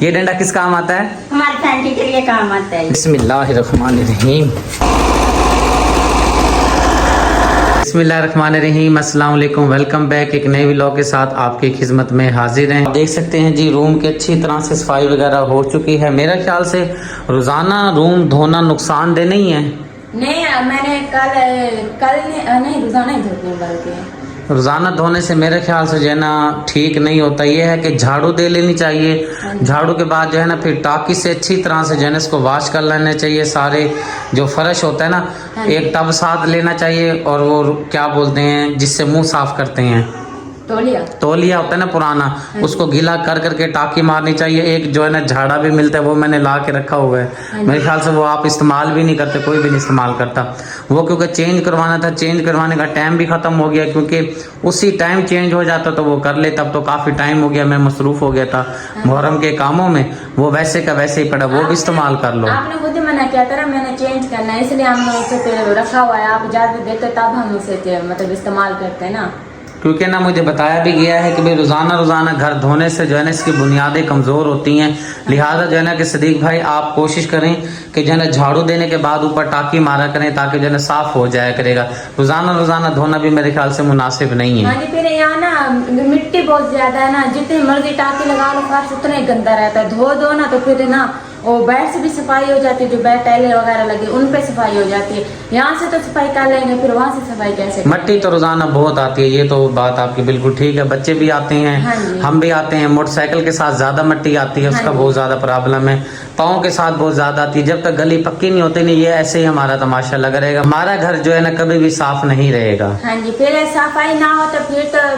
ये डंडा किस काम आता है? हमारे फैंटी के लिए काम आता है। बिस्मिल्लाहिर्रहमानिर्रहीम। बिस्मिल्लाहिर्रहमानिर्रहीम। अस्सलाम वालेकुम। Welcome back. एक नए व्लॉग के साथ आपकी खिदमत में हाजिर हैं। देख सकते हैं जी, रूम की अच्छी तरह से सफाई वगैरह हो चुकी है। मेरे ख्याल से रोजाना रूम धोना नुकसानदेह नहीं है। नहीं, मैंने कल नहीं रोजाना ही धोती बल्कि रोजाना धोने से मेरे ख्याल से जो है ना ठीक नहीं होता। ये है कि झाड़ू दे लेनी चाहिए। झाड़ू के बाद जो है ना फिर टाकी से अच्छी तरह से जो है ना इसको वॉश कर लेने चाहिए। सारे जो फर्श होता है ना, एक टब साथ लेना चाहिए और वो क्या बोलते हैं जिससे मुंह साफ करते हैं, तौलिया होता है ना पुराना, उसको गीला कर करके टाकी मारनी चाहिए। एक जो है ना झाड़ा भी मिलता है, वो मैंने ला के रखा हुआ है। मेरे ख्याल से वो आप इस्तेमाल भी नहीं करते, कोई भी नहीं इस्तेमाल करता वो, क्योंकि चेंज करवाना था। चेंज करवाने का टाइम भी ख़त्म हो गया, क्योंकि उसी टाइम चेंज हो जाता तो वो कर ले। तब तो काफ़ी टाइम हो गया, मैं मसरूफ़ हो गया था मुहर्रम के कामों में। वो वैसे का वैसे ही पड़ा, वो भी इस्तेमाल कर लो। आपने खुद ही मना किया था ना, मैंने चेंज करना है, इसलिए हमने उसे रखा हुआ है। आप इजाज़त देते तब हम उसे मतलब इस्तेमाल करते हैं ना, क्योंकि ना मुझे बताया भी गया है कि भाई रोज़ाना घर धोने से जो है ना इसकी बुनियादें कमज़ोर होती हैं। लिहाजा जो है ना कि सदीक भाई आप कोशिश करें कि जो है ना झाड़ू देने के बाद ऊपर टाकी मारा करें, ताकि जो है ना साफ़ हो जाया करेगा। रोज़ाना धोना भी मेरे ख्याल से मुनासिब नहीं है। हाँ जी, फिर यहाँ ना मिट्टी बहुत ज़्यादा है ना, जितनी मर्जी टाकी लगा लो फर्श उतना ही गंदा रहता है। धो दो ना तो फिर ना वो बेड से भी सफाई हो जाती है, जो बेड टाइलें वगैरह लगी उन पे सफाई हो जाती है। यहाँ से तो सफाई कर लेंगे, फिर वहाँ से सफाई कैसे? मट्टी तो रोजाना बहुत आती है, ये तो बात आपकी बिल्कुल ठीक है। बच्चे भी आते हैं, हम भी आते हैं। मोटरसाइकिल के साथ ज्यादा मट्टी आती है, उसका बहुत ज्यादा प्रॉब्लम है। पाँव के साथ बहुत ज्यादा आती है। जब तक गली पक्की नहीं होती नहीं, ये ऐसे ही हमारा तमाशा लगा रहेगा। हमारा घर जो है ना कभी भी साफ नहीं रहेगा। हाँ जी, फिर सफाई ना हो तो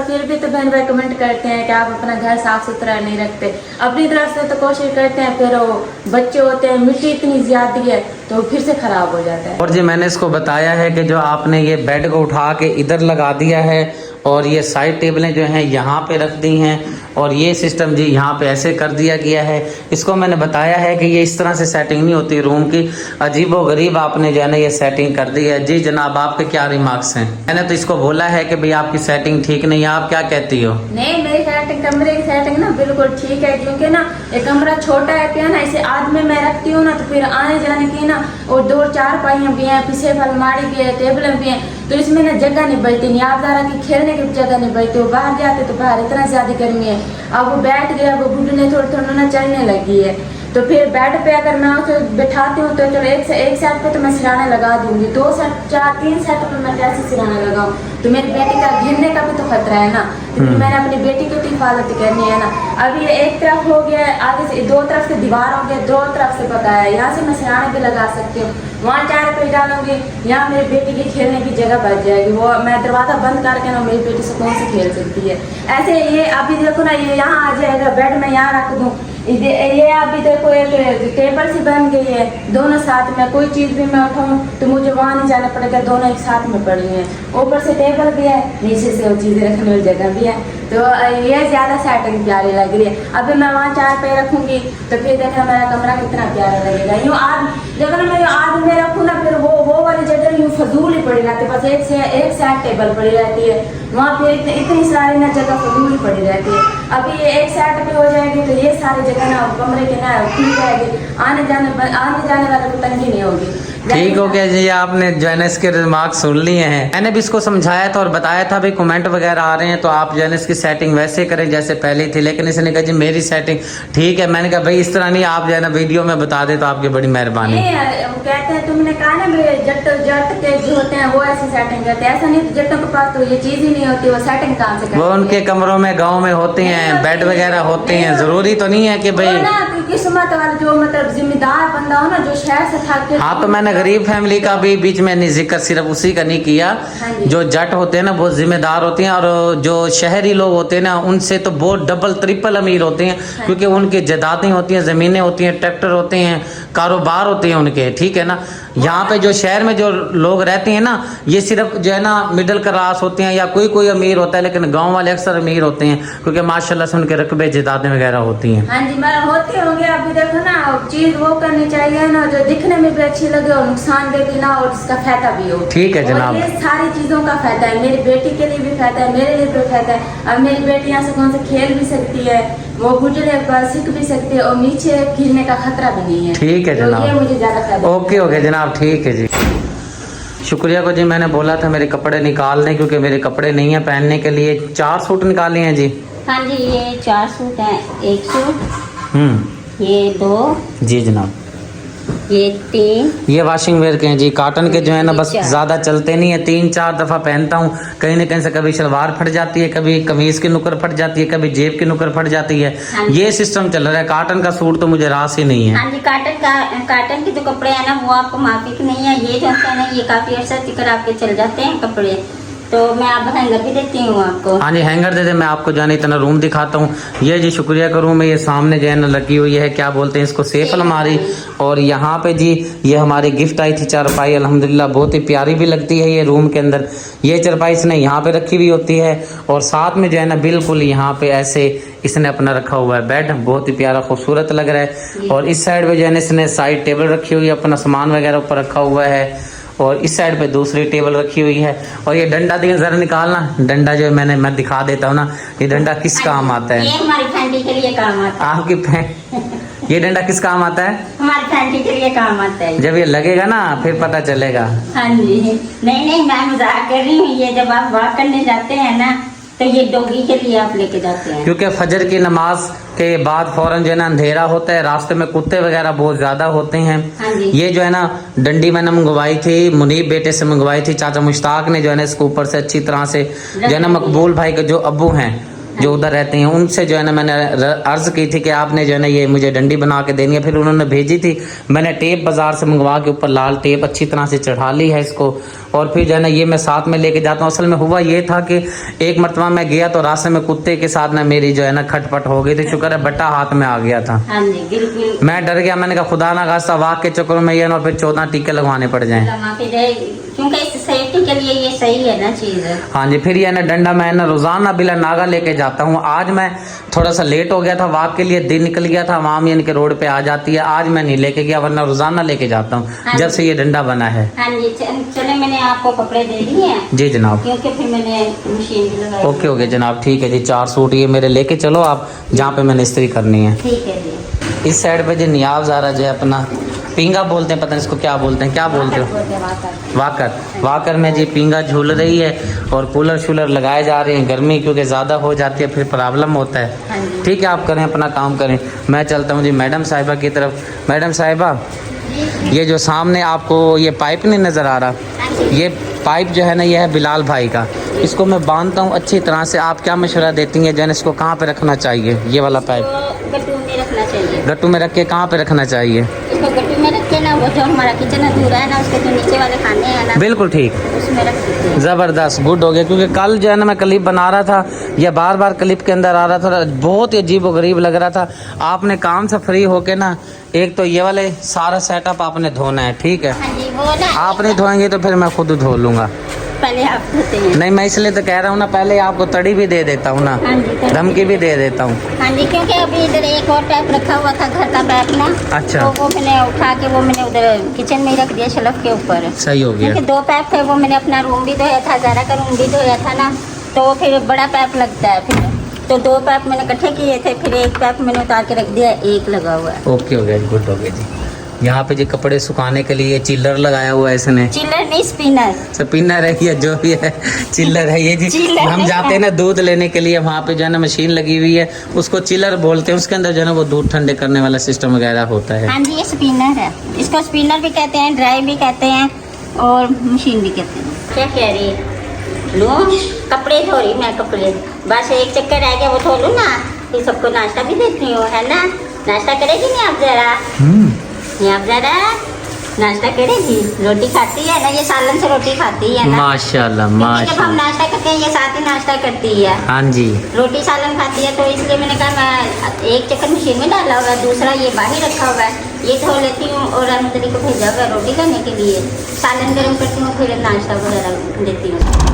फिर भी तो बहन भाई कमेंट करते हैं कि आप अपना घर साफ सुथरा नहीं रखते। अपनी तरफ से तो कोशिश करते हैं, फिर वो बच्चे होते हैं, मिट्टी इतनी ज्यादा है तो फिर से खराब हो जाता है। और जी मैंने इसको बताया है कि जो आपने ये बेड को उठा के इधर लगा दिया है और ये साइड टेबलें जो हैं यहाँ पे रख दी हैं, और ये सिस्टम जी यहाँ पे ऐसे कर दिया गया है। इसको मैंने बताया है कि ये इस तरह से सेटिंग नहीं होती रूम की। अजीबो गरीब आपने जो है ना ये सेटिंग कर दी है। जी जनाब, आपके क्या रिमार्क्स हैं? मैंने तो इसको बोला है कि भाई आपकी सेटिंग ठीक नहीं है, आप क्या कहती हो? नहीं, मेरी सेटिंग, कमरे की सेटिंग ना बिल्कुल ठीक है, क्योंकि ना ये कमरा छोटा है क्या ना, इसे आज में मैं रखती हूँ ना तो फिर आने जाने की ना, और 2-4 पाइयाँ भी हैं, पीछे अलमारी भी है, टेबलें भी हैं, तो इसमें ना जगह नहीं बचती। नियाज़ारा की खेलने की जगह नहीं बचती। वो बाहर जाते तो बाहर इतना ज्यादा गर्मी है। अब वो बैठ गया, वो घुटने थोड़ा ना चलने लगी है, तो फिर बेड पे अगर मैं उसे बैठाती हूँ तो चलो एक साइड पे तो मैं सिराने लगा दूंगी, 2 सेट 4-3 सेट पे मैं कैसे सिराने लगाऊं? तो मेरी बेटी का गिरने का भी तो खतरा है ना, क्योंकि मैंने अपनी बेटी की तो हिफाजत करनी है ना। अब ये एक तरफ हो गया, आगे से 2 तरफ से दीवार हो गया, 2 तरफ से पका है, यहाँ से मैं सिराने भी लगा सकती हूँ, वहाँ 4 पे डालूंगी, यहाँ मेरी बेटी की खेलने की जगह बच जाएगी। वो मैं दरवाजा बंद करके ना मेरी बेटी सुकून से खेल सकती है। ऐसे ये अभी देखो ना, ये यहाँ आ जाएगा, बेड में यहाँ रख दूँ, ये अभी देखो एक टेबल सी बन गई है, दोनों साथ में कोई चीज भी मैं उठाऊं तो मुझे वहाँ नहीं जाना पड़ेगा, दोनों एक साथ में पड़ी हैं। ऊपर से टेबल भी है, नीचे से वो चीजें रखने वाली जगह भी है, तो ये ज्यादा सेटिंग प्यारी लग रही है। अभी मैं वहाँ 4 पे रखूंगी तो फिर देखना मेरा कमरा कितना प्यारा लगेगा। यूँ आज देखो ना, मैं आज में रखूँ ना, फिर वो वाली जगह यूँ फजूल ही पड़ी रहती है, बस एक साइड टेबल पड़ी रहती है, वहाँ पे इतनी सारी ना जगह फजूल ही पड़ी रहती है। अभी ये एक साइड पे हो जाएगी तो ये सारी जगह ना कमरे के ना खुल जाएगी, आने जाने वाले को तंगी नहीं होगी। ठीक हो गया जी, आपने जो है ना इसके रिमार्क्स सुन लिए हैं। मैंने भी इसको समझाया था और बताया था भाई कमेंट वगैरह आ रहे हैं तो आप जो है ना इसकी सेटिंग वैसे करें जैसे पहले थी, लेकिन इसने कहा जी मेरी सेटिंग ठीक है। मैंने कहा भाई इस तरह नहीं, आप जो है ना वीडियो में बता दे तो आपकी बड़ी मेहरबानी। कहते हैं, तुमने कहा ना जट के जो होते हैं वो ऐसी सेटिंग करते हैं, ऐसा नहीं, जटों के पास तो ये चीज ही नहीं होती, वो सेटिंग कहाँ से करते हैं? वो उनके कमरों में गाँव में होते हैं, बेड वगैरह होते हैं, जरूरी तो नहीं है कि भाई किस्मत वाला जो मतलब जिम्मेदार बंदा हो ना, जो शहर से था। हाँ, तो मैंने गरीब फैमिली का भी बीच में नहीं जिक्र सिर्फ उसी का नहीं किया। जो जट होते हैं ना बहुत जिम्मेदार होते हैं, और जो शहरी लोग होते हैं ना उनसे तो बहुत डबल ट्रिपल अमीर होते हैं, क्योंकि उनकी जायदादें होती हैं, ज़मीनें होती हैं, ट्रैक्टर होते हैं, कारोबार होते हैं उनके, ठीक है ना। यहाँ पे जो शहर में जो लोग रहते हैं ना, ये सिर्फ जो है ना मिडिल क्लास होते हैं या कोई अमीर होता है, लेकिन गाँव वाले अक्सर अमीर होते हैं क्योंकि माशाल्लाह से उनके रकबे जायदादें वगैरह होती हैं। हाँ जी, मैं होती होंगी। अभी देखो ना, चीज वो करनी चाहिए ना जो दिखने में भी अच्छी लगे और नुकसान दे भी ना, और इसका फायदा भी हो। ठीक है जनाब, ये सारी चीजों का फायदा है, मेरी बेटी के लिए भी फायदा है, मेरे लिए भी फायदा है। अब मेरी बेटी यहाँ से कौन से खेल भी सकती है, वो गुजरे सीख भी सकते हैं और नीचे गिरने का खतरा भी नहीं है। ठीक है तो जनाब। ये मुझे ज्यादा फायदा। ओके ओके जनाब, ठीक है जी। शुक्रिया को जी, मैंने बोला था मेरे कपड़े निकालने, क्योंकि मेरे कपड़े नहीं है पहनने के लिए। 4 सूट निकाले हैं जी। हाँ जी, ये 4 सूट हैं। 1 सूट, ये 2, जी जनाब, ये 3। ये वॉशिंग वेयर के हैं जी, कॉटन के जो है ना, बस ज्यादा चलते नहीं है, 3-4 दफा पहनता हूँ। कहीं ना कहीं से कभी शलवार फट जाती है, कभी कमीज की नुकर फट जाती है, कभी जेब की नुकर फट जाती है। ये सिस्टम चल रहा है। कॉटन का सूट तो मुझे रास ही नहीं है। हाँ जी, काटन के जो कपड़े हैं ना, वो आपको माफिक नहीं है। ये जो है ना, ये काफी अर्सा टिकर आपके चल जाते हैं कपड़े। तो मैं आप हैंगर भी देती हूँ आपको। हाँ जी, हैंगर दे दे, मैं आपको जाने इतना रूम दिखाता हूँ। ये जी शुक्रिया का रूम है। ये सामने जो है ना लगी हुई है, क्या बोलते हैं इसको, सेफ अलमारी। और यहाँ पे जी ये हमारी गिफ्ट आई थी चारपाई, अल्हम्दुलिल्लाह बहुत ही प्यारी भी लगती है ये रूम के अंदर। ये चारपाई इसने यहाँ पे रखी हुई होती है, और साथ में जो है ना बिल्कुल यहाँ पे ऐसे इसने अपना रखा हुआ है बेड, बहुत ही प्यारा खूबसूरत लग रहा है। और इस साइड पे जो है ना इसने साइड टेबल रखी हुई है, अपना सामान वगैरह ऊपर रखा हुआ है। और इस साइड पे दूसरी टेबल रखी हुई है। और ये डंडा दिए जरा निकालना, डंडा जो मैं दिखा देता हूँ ना, ये डंडा किस काम आता है। ये हमारी फैंटी के लिए काम आता है। आपकी ये डंडा किस काम आता है। हमारी फैंटी के लिए काम आता है। जब ये लगेगा ना फिर पता चलेगा। हाँ जी, नहीं मैं मजाक कर रही हूँ। ये जब आप वॉक करने जाते हैं ना, तो ये डॉगी के लिए आप लेके जाते हैं। क्योंकि फजर की नमाज के बाद फौरन जो है ना अंधेरा होता है, रास्ते में कुत्ते वगैरह बहुत ज्यादा होते हैं। हाँ जी। ये जो है ना डंडी मैंने मंगवाई थी, मुनीब बेटे से मंगवाई थी। चाचा मुश्ताक ने जो है ना इसको ऊपर से अच्छी तरह से जो है ना मकबूल भाई के जो अब्बू हैं जो उधर रहते हैं, उनसे जो है ना मैंने अर्ज की थी कि आपने जो है ना ये मुझे डंडी बना के देनी है। फिर उन्होंने भेजी थी, मैंने टेप बाजार से मंगवा के ऊपर लाल टेप अच्छी तरह से चढ़ा ली है इसको। और फिर जो है ना ये मैं साथ में लेके जाता हूँ। असल में हुआ ये था कि एक मरतबा मैं गया तो रास्ते में कुत्ते के साथ ना मेरी जो है ना खटपट हो गई थी। शुक्र है बट्टा हाथ में आ गया था। हाँ जी, बिल्कुल। मैं डर गया, मैंने कहा खुदा ना खास्ता वाक के चक्कर में ये ना फिर 14 टीके लगवाने पड़ जाएं। क्योंकि इस सेफ्टी के लिए ये सही है ना चीज। हाँ जी, फिर ये ना डंडा मैं ना रोजाना बिला नागा लेके जाता हूँ। आज मैं थोड़ा सा लेट हो गया था वाक के लिए, दिन निकल गया था, आवाम यानी कि रोड पे आ जाती है। आज मैं नहीं लेके गया, वरना रोजाना लेके जाता हूँ। हाँ जब से ये डंडा बना है। हाँ जी, चले मैंने आपको कपड़े दे दिए हैं। जी जनाब। क्योंकि फिर मैंने मशीन भी लगाई। ओके ओके जनाब, ठीक है जी। 4 सूट ये मेरे लेके चलो आप, जहाँ पे मैंने इस्त्री करनी है। ठीक है जी। इस साइड पे जो नियाज आ रहा जो है अपना पींगा बोलते हैं, पता नहीं इसको क्या बोलते हैं, क्या बोलते हो। वाकर, वाकर में जी पींगा झूल रही है। और कूलर शूलर लगाए जा रहे हैं, गर्मी क्योंकि ज़्यादा हो जाती है फिर प्रॉब्लम होता है। ठीक है, आप करें अपना काम करें, मैं चलता हूँ जी मैडम साहिबा की तरफ। मैडम साहिबा, ये जो सामने आपको ये पाइप नहीं नज़र आ रहा, ये पाइप जो है ना ये है बिलाल भाई का। इसको मैं बांधता हूँ अच्छी तरह से। आप क्या मशवरा देती हैं जैन, इसको कहाँ पे रखना चाहिए ये वाला पाइप। गट्टू में रखना चाहिए। गट्टू में रख के कहाँ पे रखना चाहिए। इसको गट्टू में रख के ना, वो जो हमारा किचन अधूरा है ना, उसके जो नीचे वाले खाने हैं ना, बिल्कुल ठीक, उसमें रख सकते हैं। ज़बरदस्त, गुड हो गया। क्योंकि कल जो है ना मैं क्लिप बना रहा था, या बार बार क्लिप के अंदर आ रहा था, बहुत ही अजीब व गरीब लग रहा था। आपने काम से फ्री होके ना, एक तो ये वाले सारा सेटअप आपने धोना है, ठीक है। हाँ जी, वो ना आप नहीं धोएंगे तो फिर मैं खुद धो लूँगा। पहले आप धोते हैं। नहीं, मैं इसलिए तो कह रहा हूँ ना, पहले आपको तड़ी भी दे देता हूँ ना, हाँ जी, धमकी भी दे देता हूँ। हाँ जी, क्योंकि अभी इधर एक और पैप रखा हुआ था घर का पैप ना। अच्छा। तो वो मैंने उठा के वो मैंने उधर किचन में ही रख दिया, शेल्फ के ऊपर। सही हो गया। क्योंकि 2 पैप थे, वो मैंने अपना रूम भी धोया था, ज़ारा का रूम भी धोया था ना, तो फिर बड़ा पैप लगता है फिर। तो 2 पैप मैंने इकट्ठे किए थे, फिर एक पैप मैंने उतार के रख दिया, एक लगा हुआ है। ओके हो गया, गुड हो गया जी। यहाँ पे जी कपड़े सुखाने के लिए चिल्लर लगाया हुआ है इसने। चिल्लर नहीं, स्पिनर। स्पिनर है या जो भी है, चिल्लर है ये जी। चिल्लर हम है। जाते हैं ना दूध लेने के लिए, वहाँ पे जो है ना मशीन लगी हुई है, उसको चिल्लर बोलते हैं। उसके अंदर जो है ना वो दूध ठंडे करने वाला सिस्टम वगैरह होता है। हाँ जी, ये स्पिनर है। इसको स्पिनर भी कहते हैं, ड्राई भी कहते हैं, और मशीन भी कहते हैं। क्या कह रही है? लो, कपड़े धो रही मैं, कपड़े बस एक चक्कर रह गया, वो धो लूँ ना, फिर सबको नाश्ता भी देती हूँ, है ना। नाश्ता करेगी नहीं आप जरा? ये आप जरा नाश्ता करेगी? रोटी खाती है ना, ये सालन से रोटी खाती है ना। माशाल्लाह जब हम माशाल्लाह। नाश्ता करते हैं, ये साथ ही नाश्ता करती है। हाँ जी, रोटी सालन खाती है, तो इसलिए मैंने कहा मैं एक चक्कर मशीन में डाला हुआ है, दूसरा ये बाहर रखा हुआ है, ये धो लेती हूँ। और अनतरी को भेजा हुआ है रोटी करने के लिए, सालन गर्म करती हूँ, फिर नाश्ता वगैरह देती हूँ।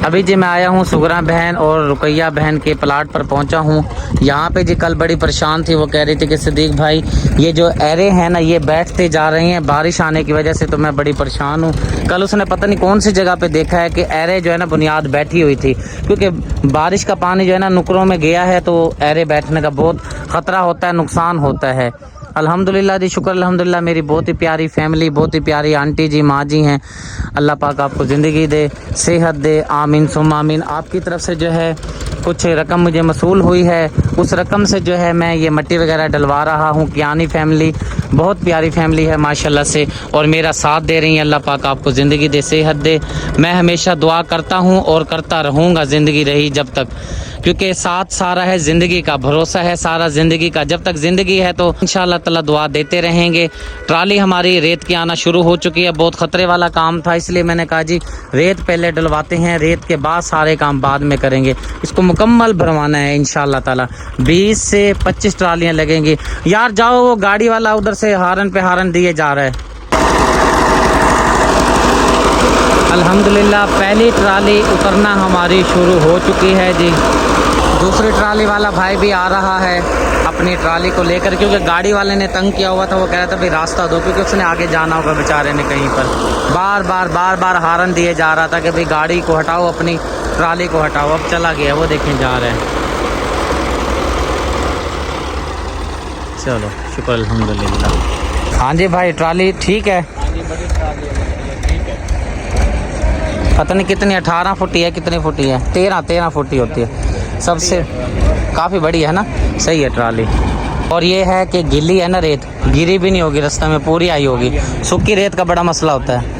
अभी जी मैं आया हूँ सुगरा बहन और रुकैया बहन के प्लाट पर पहुँचा हूँ। यहाँ पे जी कल बड़ी परेशान थी, वो कह रही थी कि सिद्दीक भाई ये जो एरे हैं ना ये बैठते जा रही हैं, बारिश आने की वजह से तो मैं बड़ी परेशान हूँ। कल उसने पता नहीं कौन सी जगह पे देखा है कि एरे जो है ना बुनियाद बैठी हुई थी, क्योंकि बारिश का पानी जो है ना नुकरों में गया है तो एरे बैठने का बहुत ख़तरा होता है, नुकसान होता है। अल्हम्दुलिल्लाह जी, शुक्र अल्हम्दुलिल्लाह, मेरी बहुत ही प्यारी फैमिली, बहुत ही प्यारी आंटी जी, माँ जी हैं। अल्लाह पाक आपको ज़िंदगी दे, सेहत दे, आमीन सुम्मा आमीन। आपकी तरफ से जो है कुछ रकम मुझे मसूल हुई है, उस रकम से जो है मैं ये मट्टी वगैरह डलवा रहा हूँ। कियानी फैमिली बहुत प्यारी फैमिली है माशाल्लाह से, और मेरा साथ दे रही है। अल्लाह पाक आपको ज़िंदगी दे, सेहत दे। मैं हमेशा दुआ करता हूँ और करता रहूँगा ज़िंदगी रही जब तक, क्योंकि साथ सारा है ज़िंदगी का, भरोसा है सारा ज़िंदगी का। जब तक ज़िंदगी है तो इंशाअल्लाह ताला दुआ देते रहेंगे। ट्राली हमारी रेत की आना शुरू हो चुकी है, बहुत ख़तरे वाला काम था, इसलिए मैंने कहा जी रेत पहले डलवाते हैं, रेत के बाद सारे काम बाद में करेंगे। इसको मुकम्मल भरवाना है इंशाअल्लाह ताला। 20 से 25 ट्रालियाँ लगेंगी। यार जाओ, वो गाड़ी वाला उधर से हारन पे हारन दिए जा रहा है। अल्हम्दुलिल्लाह पहली ट्राली उतरना हमारी शुरू हो चुकी है जी। दूसरी ट्राली वाला भाई भी आ रहा है अपनी ट्राली को लेकर, क्योंकि गाड़ी वाले ने तंग किया हुआ था। वो कह रहा था भाई रास्ता दो, क्योंकि उसने आगे जाना होगा बेचारे ने कहीं पर। बार बार हारन दिए जा रहा था कि भाई गाड़ी को हटाओ, अपनी ट्राली को हटाओ। अब चला गया, वो देखें जा रहे हैं। चलो शुक्र अल्हम्दुलिल्लाह। हाँ जी भाई, ट्राली ठीक है, पता नहीं कितनी 18 फुटी है, कितनी फुटी है, 13 फुटी होती है सबसे, काफ़ी बड़ी है ना। सही है ट्राली। और ये है कि गीली है ना रेत, गिरी भी नहीं होगी रास्ते में, पूरी आई होगी। सूखी रेत का बड़ा मसला होता है।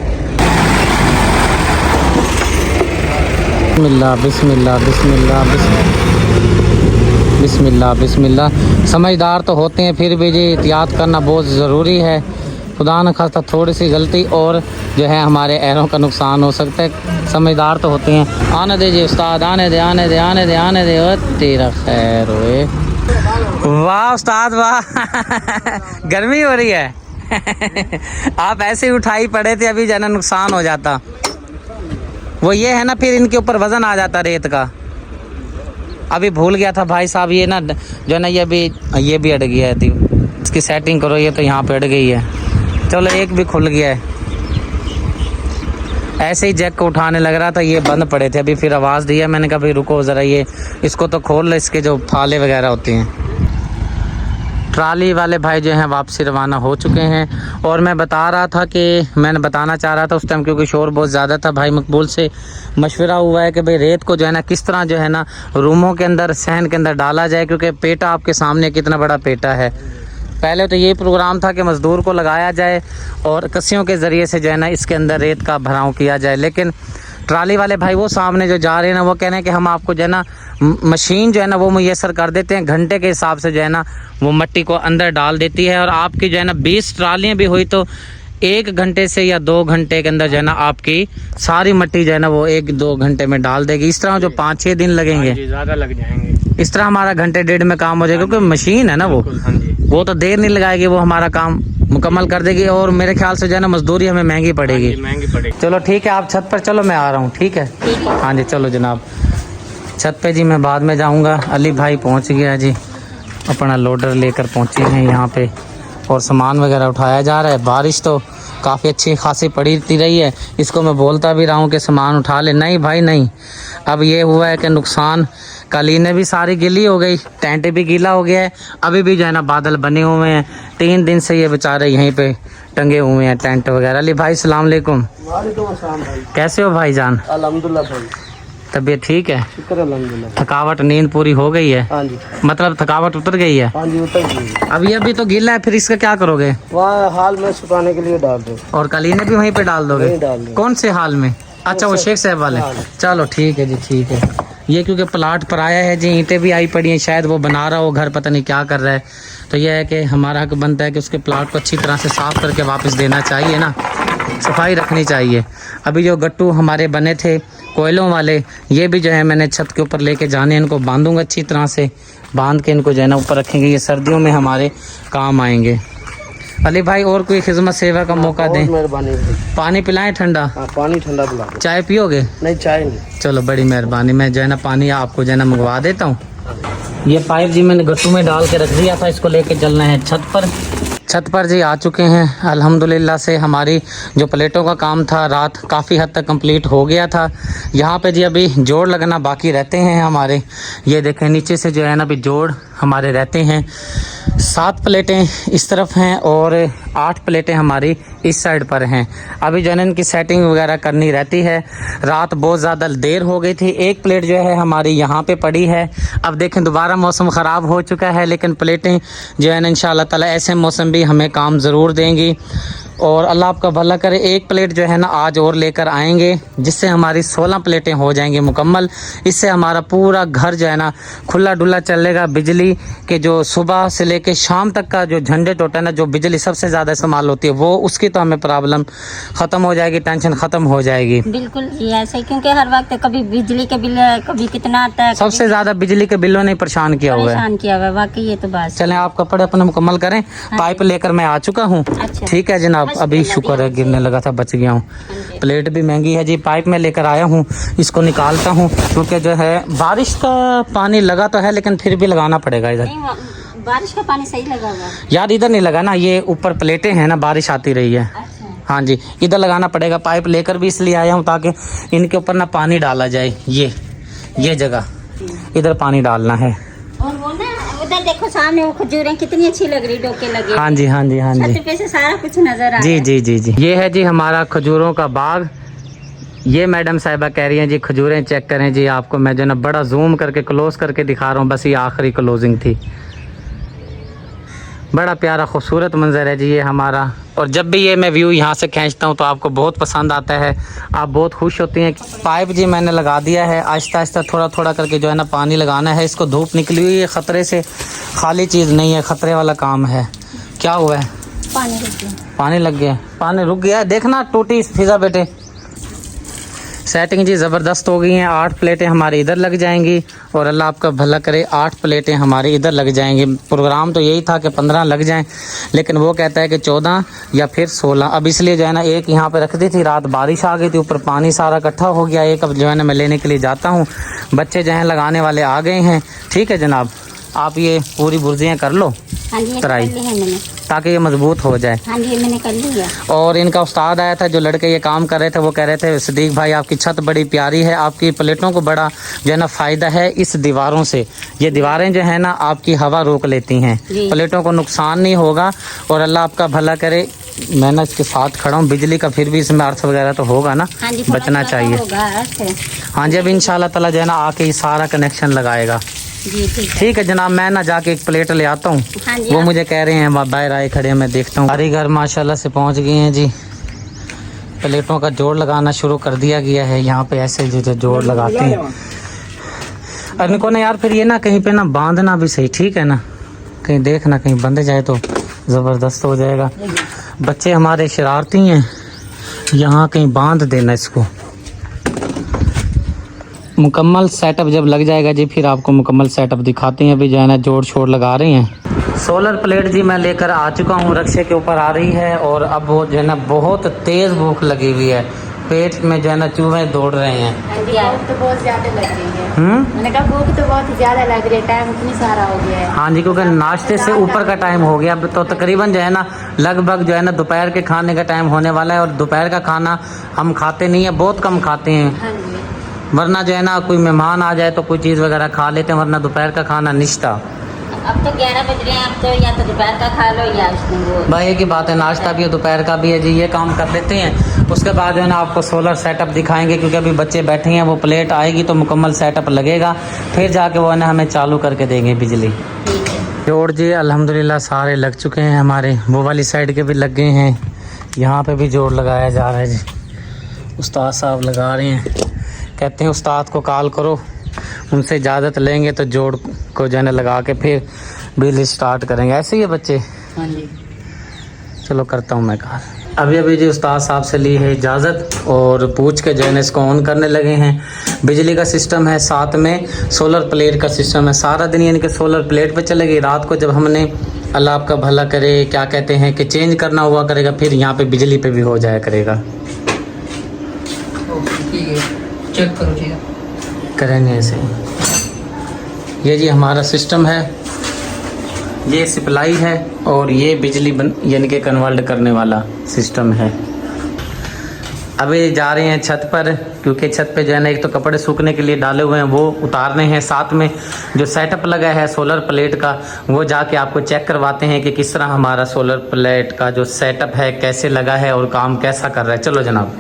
बिस्मिल्लाह बिस्मिल्लाह बिस्मिल्लाह बिस्मिल्लाह बिस्मिल्लाह। समझदार तो होते हैं, फिर भी जी एहतियात करना बहुत ज़रूरी है। खुदा न खास्ता थोड़ी सी गलती और जो है हमारे एरों का नुकसान हो सकता है। समझदार तो होते हैं। आने दे जी उस्ताद, आने दे आने दे आने दे आने दे। ओ तेरा खैर होए। वाह उस्ताद वाह गर्मी हो रही है आप ऐसे ही उठाई पड़े थे, अभी जो ना नुकसान हो जाता। वो ये है ना, फिर इनके ऊपर वज़न आ जाता रेत का। अभी भूल गया था भाई साहब, ये ना जो है ना ये भी अड़ गया है। इसकी सेटिंग करो, ये तो यहाँ पे अड़ गई है। चलो एक भी खुल गया है। ऐसे ही जैक को उठाने लग रहा था, ये बंद पड़े थे। अभी फिर आवाज़ दिया मैंने कहा भाई रुको ज़रा, ये इसको तो खोल ले, इसके जो फाले वगैरह होते हैं। ट्राली वाले भाई जो हैं वापसी रवाना हो चुके हैं। और मैं मैंने बताना चाह रहा था उस टाइम, क्योंकि शोर बहुत ज़्यादा था। भाई मकबूल से मशवरा हुआ है कि भाई रेत को जो है ना किस तरह जो है ना रूमों के अंदर, सहन के अंदर डाला जाए, क्योंकि पेटा आपके सामने कितना बड़ा पेटा है। पहले तो ये प्रोग्राम था कि मज़दूर को लगाया जाए और कस्सियों के ज़रिए से जो है ना इसके अंदर रेत का भराव किया जाए, लेकिन ट्राली वाले भाई वो सामने जो जा रहे हैं ना, वो कह रहे हैं कि हम आपको जो है ना मशीन जो है ना वो मुयसर कर देते हैं, घंटे के हिसाब से जो है ना वो मट्टी को अंदर डाल देती है। और आपकी जो है ना 20 ट्रालियाँ भी हुई तो 1 घंटे से या 2 घंटे के अंदर जो है ना आपकी सारी मट्टी जो है ना वो 1-2 घंटे में डाल देगी। इस तरह जो 5-6 दिन लगेंगे, ज़्यादा लग जाएंगे। इस तरह हमारा घंटे डेढ़ में काम हो जाएगा, क्योंकि मशीन है ना वो तो देर नहीं लगाएगी, वो हमारा काम मुकम्मल कर देगी। और मेरे ख्याल से जो है ना मजदूरी हमें महंगी पड़ेगी। चलो ठीक है, आप छत पर चलो, मैं आ रहा हूँ। ठीक है हाँ जी, चलो जनाब छत पे जी, मैं बाद में जाऊँगा। अली भाई पहुँच गया जी, अपना लोडर लेकर पहुँचे हैं यहाँ पे, और सामान वगैरह उठाया जा रहा है। बारिश तो काफ़ी अच्छी खासी पड़ी रही है, इसको मैं बोलता भी रहा हूँ कि सामान उठा ले। नहीं भाई नहीं, अब ये हुआ है कि नुकसान, कालीनें भी सारी गीली हो गई, टेंट भी गीला हो गया है। अभी भी जो है ना बादल बने हुए हैं, 3 दिन से ये बेचारे यहीं पे टंगे हुए हैं टेंट वगैरह। अली भाई सलाम अलैकुम। वालेकुम अस्सलाम भाई। कैसे हो भाईजान? अल्हम्दुलिल्लाह भाई, तबीयत ठीक है? शुक्र अल्हम्दुलिल्लाह। थकावट, नींद पूरी हो गई है? हाँ जी। मतलब थकावट उतर गई है? हाँ जी उतर गई। अभी तो गीला है, फिर इसका क्या करोगे? वहाँ हाल में सुखाने के लिए डाल दो। और कालीनें भी वहीं पे डाल दोगे? डाल दो। कौन से हाल में? अच्छा वो शेख साहब वाले। चलो ठीक है जी, ठीक है। ये क्योंकि प्लाट पर आया है जी, ईंटें भी आई पड़ी हैं, शायद वो बना रहा हो घर, पता नहीं क्या कर रहा है। तो यह है कि हमारा हक बनता है कि उसके प्लाट को अच्छी तरह से साफ़ करके वापस देना चाहिए ना, सफाई रखनी चाहिए। अभी जो गट्टू हमारे बने थे कोयलों वाले, ये भी जो है मैंने छत के ऊपर लेके जाने, इनको बांधूंगा अच्छी तरह से, बांध के इनको जो है ना ऊपर रखेंगे, ये सर्दियों में हमारे काम आएंगे। अली भाई और कोई खिदमत सेवा का मौका बहुत दें। मेहरबानी भाई। पानी पिलाएं ठंडा, हाँ पानी ठंडा पिला दो। चाय पियोगे? नहीं चाय नहीं। चलो बड़ी मेहरबानी, मैं जो है ना पानी आपको जो है ना मंगवा देता हूँ। ये पाइप जी मैंने गट्टू में डाल के रख दिया था, इसको लेके चलना है छत पर। छत पर जी आ चुके हैं अल्हम्दुलिल्लाह से। हमारी जो प्लेटों का काम था रात काफ़ी हद तक कंप्लीट हो गया था। यहाँ पे जी अभी जोड़ लगना बाकी रहते हैं हमारे। ये देखें नीचे से जो है ना अभी जोड़ हमारे रहते हैं। 7 प्लेटें इस तरफ हैं और 8 प्लेटें हमारी इस साइड पर हैं। अभी जो है ना इनकी सेटिंग वगैरह करनी रहती है। रात बहुत ज़्यादा देर हो गई थी। एक प्लेट जो है हमारी यहाँ पे पड़ी है। अब देखें दोबारा मौसम ख़राब हो चुका है, लेकिन प्लेटें जो है ना इंशाअल्लाह ताला ऐसे मौसम भी हमें काम ज़रूर देंगी और अल्लाह आपका भला करे। एक प्लेट जो है ना आज और लेकर आएंगे, जिससे हमारी 16 प्लेटें हो जाएंगी मुकम्मल। इससे हमारा पूरा घर जो है ना खुला डुला चलेगा। बिजली के जो सुबह से लेके शाम तक का जो झंझट होता है ना, जो बिजली सबसे ज़्यादा इस्तेमाल होती है, वो उसकी तो हमें प्रॉब्लम ख़त्म हो जाएगी, टेंशन ख़त्म हो जाएगी। बिल्कुल जी ऐसा ही, क्योंकि हर वक्त कभी बिजली के बिल कभी कितना आता है, सबसे ज़्यादा बिजली के बिलों ने परेशान किया हुआ है। परेशान किया हुआ है वाकई, ये तो बात। चलें आप कपड़े अपने मुकम्मल करें। पाइप लेकर मैं आ चुका हूँ। अच्छा। ठीक है जनाब, अभी शुक्र है गिरने लगा था, बच गया हूँ। प्लेट भी महंगी है जी। पाइप में लेकर आया हूँ, इसको निकालता हूँ क्योंकि जो है बारिश का पानी लगा तो है, लेकिन फिर भी लगाना पड़ेगा इधर। नहीं, बारिश का पानी सही लगा हुआ है यार इधर नहीं लगा ना, ये ऊपर प्लेटें हैं ना, बारिश आती रही है। अच्छा। हाँ जी, इधर लगाना पड़ेगा। पाइप लेकर भी इसलिए आया हूँ ताकि इनके ऊपर ना पानी डाला जाए। ये जगह इधर पानी डालना है। और वो ना उधर देखो सामने वो खजूरें कितनी अच्छी लग रही, डोके लगे। हाँ जी हाँ जी हाँ जी छत पे से सारा कुछ नजर आ जी रहा है। जी जी जी। ये है जी हमारा खजूरों का बाग। ये मैडम साहिबा कह रही हैं जी खजूरें चेक करें जी। आपको मैं जो ना बड़ा जूम करके क्लोज करके दिखा रहा हूँ, बस ये आखिरी क्लोजिंग थी। बड़ा प्यारा खूबसूरत मंजर है जी ये हमारा। और जब भी ये मैं व्यू यहाँ से खींचता हूँ तो आपको बहुत पसंद आता है, आप बहुत खुश होती हैं। पाइप जी मैंने लगा दिया है। आहिस्ता आहिस्ता थोड़ा थोड़ा करके जो है ना पानी लगाना है। इसको धूप निकली हुई है, ख़तरे से खाली चीज़ नहीं है, ख़तरे वाला काम है। क्या हुआ है? पानी रुक गया। पानी लग गया। पानी रुक गया, देखना टूटी फिजा बेटे। सेटिंग जी ज़बरदस्त हो गई हैं। 8 प्लेटें हमारी इधर लग जाएंगी और अल्लाह आपका भला करे 8 प्लेटें हमारी इधर लग जाएंगी। प्रोग्राम तो यही था कि 15 लग जाएं, लेकिन वो कहता है कि 14 या फिर 16। अब इसलिए जो है ना एक यहाँ पे रख दी थी, रात बारिश आ गई थी, ऊपर पानी सारा इकट्ठा हो गया। एक अब जो है ना मैं लेने के लिए जाता हूँ। बच्चे जो हैं लगाने वाले आ गए हैं। ठीक है जनाब, आप ये पूरी बुर्जियाँ कर लो हाँ जी, ये ट्राई, कर ली है मैंने। ताकि ये मजबूत हो जाए। हाँ जी, मैंने कर ली है। और इनका उस्ताद आया था, जो लड़के ये काम कर रहे थे, वो कह रहे थे सदीक भाई आपकी छत बड़ी प्यारी है, आपकी प्लेटों को बड़ा जो है ना फ़ायदा है इस दीवारों से। ये दीवारें जो है ना आपकी हवा रोक लेती हैं, जी। प्लेटों को नुकसान नहीं होगा और अल्लाह आपका भला करे। मैं ना इसके साथ खड़ा हूँ। बिजली का फिर भी इसमें अर्थ वगैरह तो होगा ना, हाँ जी, थोड़ा बचना थोड़ा चाहिए। होगा ऐसे। हाँ जी, अब इंशाल्लाह ताला जो है ना आके ये सारा कनेक्शन लगाएगा। जी ठीक है। ठीक है जनाब, मैं ना जाके एक प्लेट ले आता हूँ। हाँ जी, वो आप- मुझे कह रहे हैं बाहर आए खड़े हैं, मैं देखता हूँ। कारीगर माशाल्लाह से पहुँच गए हैं जी। प्लेटों का जोड़ लगाना शुरू कर दिया गया है। यहाँ पे ऐसे जो जोड़ लगाते हैं। और इनको ना यार फिर ये ना कहीं पे ना बांधना भी सही, ठीक है ना, कहीं देखना कहीं बंध जाए तो ज़बरदस्त हो जाएगा। बच्चे हमारे शरारती हैं, यहाँ कहीं बांध देना इसको। मुकम्मल सेटअप जब लग जाएगा जी फिर आपको मुकम्मल सेटअप दिखाते हैं। अभी जो है ना जोड़ छोड़ लगा रहे हैं। सोलर प्लेट जी मैं लेकर आ चुका हूँ, रक्शे के ऊपर आ रही है। और अब वो जो है ना बहुत तेज़ भूख लगी हुई है, पेट में जो है ना चूहे दौड़ रहे हैं। भूख तो बहुत ज्यादा लग रही है। मैंने कहा भूख तो बहुत ज्यादा लग रही है, टाइम इतनी सारा हो गया है। हाँ जी, क्योंकि नाश्ते से ऊपर का टाइम हो गया। अब तो तकरीबन जो है ना लगभग जो है ना दोपहर के खाने का टाइम होने वाला है। और दोपहर का खाना हम खाते नहीं है, बहुत कम खाते हैं। हाँ जी, वरना जो है ना कोई मेहमान आ जाए तो कोई चीज़ वगैरह खा लेते हैं, वरना दोपहर का खाना निश्ता। अब तो 11 बज रहे हैं, अब तो या तो दोपहर का खा लो या वो। भाई एक ही बात है, नाश्ता भी है दोपहर का भी है जी। ये काम कर लेते हैं, उसके बाद जो है ना आपको सोलर सेटअप दिखाएंगे, क्योंकि अभी बच्चे बैठे हैं। वो प्लेट आएगी तो मुकम्मल सेटअप लगेगा, फिर जाके वो है ना हमें चालू करके देंगे बिजली। ठीक है। जोड़ जी अल्हम्दुलिल्लाह सारे लग चुके हैं हमारे। वो वाली साइड के भी लग गए हैं, यहाँ पे भी जोड़ लगाया जा रहा है जी। उस्ताद साहब लगा रहे हैं, कहते हैं उस्ताद को कॉल करो, उनसे इजाज़त लेंगे तो जोड़ को जो है ना लगा के फिर बिजली स्टार्ट करेंगे। ऐसे ही है बच्चे। हाँ जी, चलो करता हूँ मैं कॉल। अभी अभी जी उस्ताद साहब से ली है इजाज़त और पूछ के जो है ना इसको ऑन करने लगे हैं। बिजली का सिस्टम है, साथ में सोलर प्लेट का सिस्टम है। सारा दिन यानी कि सोलर प्लेट पे चलेगी। रात को जब हमने अल्लाह आपका भला करे। क्या कहते हैं कि चेंज करना हुआ करेगा, फिर यहाँ पे बिजली पे भी हो जाया करेगा। ठीक है, चेक करो ठीक है। करेंगे ऐसे। ये जी हमारा सिस्टम है, ये सप्लाई है और ये बिजली यानी कि कन्वर्ट करने वाला सिस्टम है। अभी जा रहे हैं छत पर, क्योंकि छत पे जो है ना एक तो कपड़े सूखने के लिए डाले हुए हैं वो उतारने हैं, साथ में जो सेटअप लगा है सोलर प्लेट का वो जाके आपको चेक करवाते हैं कि किस तरह हमारा सोलर प्लेट का जो सेटअप है कैसे लगा है और काम कैसा कर रहा है। चलो जनाब।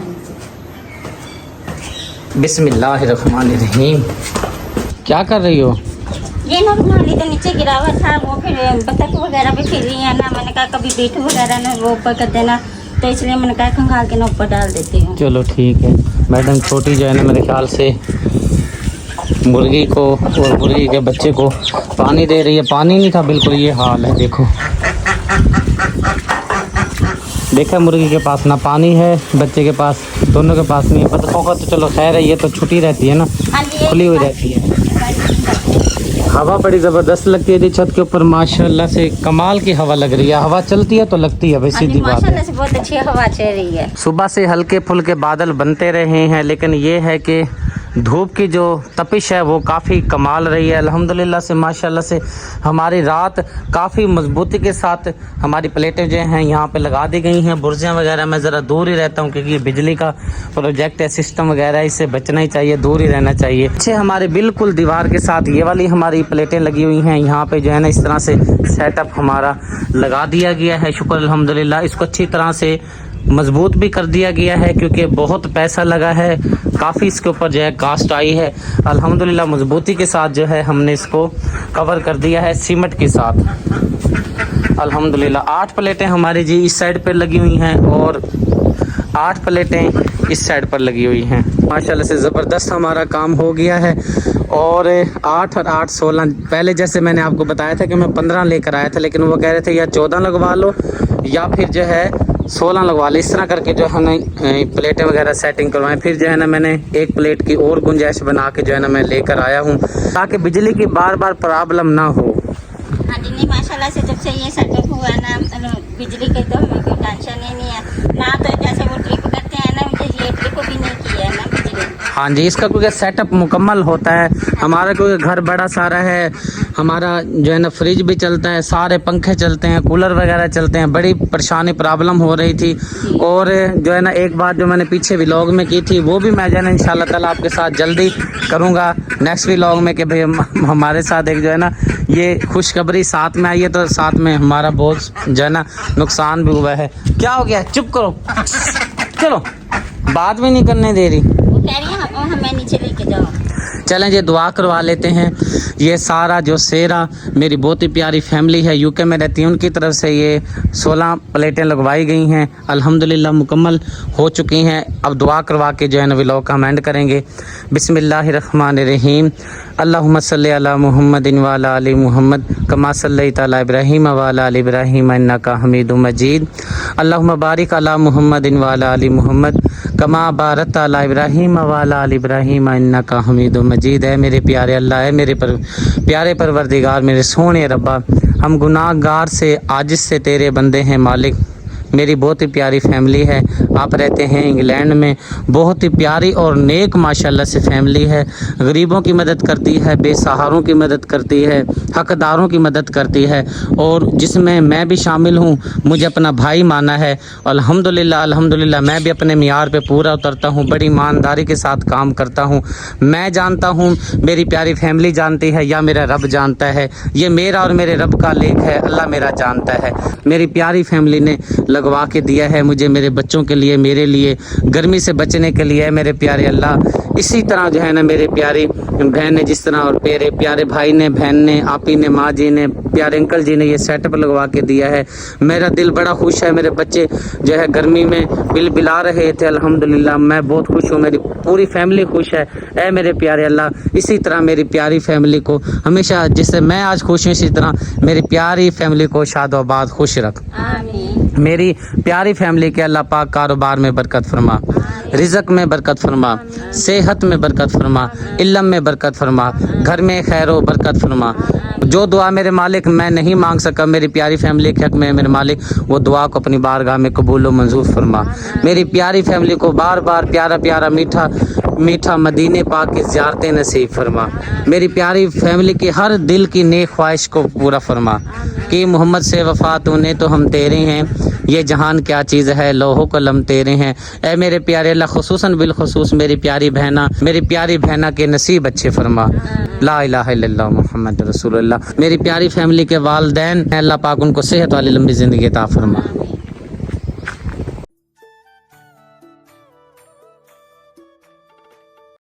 बिस्मिल्लाहिर्रहमानिर्रहीम। क्या कर रही हो? ये नॉर्मली तो नीचे गिरा हुआ था, वो फिर बतख वगैरह भी फिर रही है ना, मैंने कहा कभी बीटू वगैरह ना वो ऊपर कर देना, तो इसलिए मैंने कहा खंगाल के ना ऊपर डाल देती हूँ। चलो ठीक है। मैडम छोटी जो है ना मेरे ख्याल से मुर्गी को और मुर्गी के बच्चे को पानी दे रही है। पानी नहीं था बिल्कुल, ये हाल है। देखो देखा, मुर्गी के पास ना पानी है, बच्चे के पास, दोनों के पास नहीं है। बतखों का तो चलो खैर है, ये तो छुट्टी रहती है ना, हाँ जी, खुली हुई रहती है। हवा बड़ी ज़बरदस्त लगती है जी छत के ऊपर, माशाल्लाह से कमाल की हवा लग रही है। हवा चलती है तो लगती है भाई, सीधी बात है। माशाल्लाह से बहुत अच्छी हवा चल रही है। सुबह से हल्के फुल्के बादल बनते रहे हैं, लेकिन ये है कि धूप की जो तपिश है वो काफ़ी कमाल रही है। अल्हम्दुलिल्लाह से माशाल्लाह से हमारी रात काफ़ी मजबूती के साथ हमारी प्लेटें जो हैं यहाँ पे लगा दी गई हैं। बुर्जियाँ वगैरह मैं ज़रा दूर ही रहता हूँ, क्योंकि ये बिजली का प्रोजेक्ट है, सिस्टम वगैरह, इससे बचना ही चाहिए, दूर ही रहना चाहिए। अच्छे हमारे बिल्कुल दीवार के साथ ये वाली हमारी प्लेटें लगी हुई हैं। यहाँ पे जो है ना इस तरह से सेटअप हमारा लगा दिया गया है। शुक्र अल्हम्दुलिल्लाह। इसको अच्छी तरह से मजबूत भी कर दिया गया है, क्योंकि बहुत पैसा लगा है, काफ़ी इसके ऊपर जो है कास्ट आई है। अल्हम्दुलिल्लाह मजबूती के साथ जो है हमने इसको कवर कर दिया है सीमेंट के साथ। अल्हम्दुलिल्लाह 8 प्लेटें हमारी जी इस साइड पर लगी हुई हैं और 8 प्लेटें इस साइड पर लगी हुई हैं। माशाल्लाह से ज़बरदस्त हमारा काम हो गया है। और 8 और 8 16, पहले जैसे मैंने आपको बताया था कि मैं 15 लेकर आया था, लेकिन वो कह रहे थे या 14 लगवा लो या फिर जो है 16 लगवा ले। इस तरह करके जो है ना प्लेटें वगैरह सेटिंग करवाएं। फिर जो है ना मैंने एक प्लेट की और गुंजाइश बना के जो है ना मैं लेकर आया हूँ, ताकि बिजली की बार बार प्रॉब्लम ना हो। हाँ जी, नहीं माशाल्लाह से जब से ये सेटअप हुआ ना बिजली के, तो हमें कोई टेंशन ही नहीं है ना। तो जैसे वो ट्रिप करते हैं ना, मुझे ये ट्रिप भी नहीं की है ना बिजली। हाँ जी, इसका क्योंकि सेटअप मुकम्मल होता है हमारा, क्योंकि घर बड़ा सारा है हमारा, जो है ना फ्रिज भी चलता है, सारे पंखे चलते हैं, कूलर वगैरह चलते हैं। बड़ी परेशानी प्रॉब्लम हो रही थी। और जो है ना एक बात जो मैंने पीछे व्लॉग में की थी वो भी मैं जो है ना इंशाल्लाह ताला आपके साथ जल्दी करूँगा नेक्स्ट व्लॉग में, कि भाई हमारे साथ एक जो है ना ये खुशखबरी साथ में आई है, तो साथ में हमारा बहुत जो है ना नुकसान भी हुआ है। क्या हो गया? चुप करो, चलो, बात भी नहीं करने दे रही। वो कह रही है हमें नीचे लेके जाओ। चलें जी दुआ करवा लेते हैं। ये सारा जो सेरा मेरी बहुत ही प्यारी फैमिली है, यूके में रहती है, उनकी तरफ से ये 16 प्लेटें लगवाई गई हैं, अल्हम्दुलिल्लाह मुकम्मल हो चुकी हैं। अब दुआ करवा के जो है ना व्लॉग का एंड करेंगे। बिस्मिल्लाहिर्रहमानिर्रहीम। अल्लाहुम्मा सल्ली अला मुहम्मदिन व अला आलि मुहम्मद कमा सल्लैता अला इब्राहीम व अला आलि इब्राहीम इन्नका हमीदुम मजीद। अल्लाहुम्मा बारिक अला मुहम्मदिन व अला आलि मुहम्मद कमा बारकता अला इब्राहीम व अला आलि इब्राहीम इन्नका हमीदुम मजीद। है मेरे प्यारे अल्लाह, है मेरे प्यारे परवरदिगार, मेरे सोने रब्बा, हम गुनाहगार से आजिज़ से तेरे बंदे हैं मालिक। मेरी बहुत ही प्यारी फैमिली है, आप रहते हैं इंग्लैंड में, बहुत ही प्यारी और नेक माशाल्लाह से फैमिली है। गरीबों की मदद करती है, बेसहारों की मदद करती है, हकदारों की मदद करती है, और जिसमें मैं भी शामिल हूँ। मुझे अपना भाई माना है। अल्हम्दुलिल्लाह अल्हम्दुलिल्लाह मैं भी अपने मियार पे पूरा उतरता हूँ, बड़ी ईमानदारी के साथ काम करता हूँ। मैं जानता हूँ, मेरी प्यारी फैमिली जानती है, या मेरा रब जानता है। ये मेरा और मेरे रब का लेख है, अल्लाह मेरा जानता है। मेरी प्यारी फैमिली ने लगवा के दिया है मुझे, मेरे बच्चों के लिए, मेरे लिए, गर्मी से बचने के लिए। मेरे प्यारे अल्लाह इसी तरह जो है ना मेरे प्यारी बहन ने जिस तरह, और मेरे प्यारे भाई ने, बहन ने, आपी ने, माँ जी ने, प्यारे अंकल जी ने ये सेटअप लगवा के दिया है। मेरा दिल बड़ा खुश है। मेरे बच्चे जो है गर्मी में बिलबिला रहे थे, अल्हम्दुलिल्लाह मैं बहुत खुश हूँ, मेरी पूरी फैमिली खुश है। ऐ मेरे प्यारे अल्लाह इसी तरह मेरी प्यारी फैमिली को हमेशा, जिससे मैं आज खुश हूँ, इसी तरह मेरी प्यारी फैमिली को शादोबाद खुश रख। आमीन। मेरी प्यारी फैमिली के अल्लाह पाक कारोबार में बरकत फरमा, रिज़्क़ में बरकत फरमा, सेहत में बरकत फरमा, इल्म में बरकत फरमा, घर में खैर व बरकत फरमा। जो दुआ मेरे मालिक मैं नहीं मांग सका मेरी प्यारी फैमिली के हक में मेरे मालिक, वो दुआ को अपनी बारगाह में कबूल व मंजूर फरमा। मेरी प्यारी फैमिली को बार बार प्यारा प्यारा मीठा मीठा मदीने पाक की ज़ियारतें नसीब फरमा। मेरी प्यारी फैमिली की हर दिल की नेक ख्वाहिश को पूरा फरमा कि मोहम्मद से वफा तूने तो हम तेरे हैं, ये जहान क्या चीज़ है लोहो कलम तेरे हैं। ए मेरे प्यारे अल्लाह खुसूसन बिलखुसूस मेरी प्यारी बहना के नसीब अच्छे फरमा। ला इलाहा इल्लल्लाह मुहम्मद रसूलुल्लाह। मेरी प्यारी फैमिली के वालिदैन अल्लाह पाक उनको सेहत वाली लंबी ज़िंदगी अता फरमा।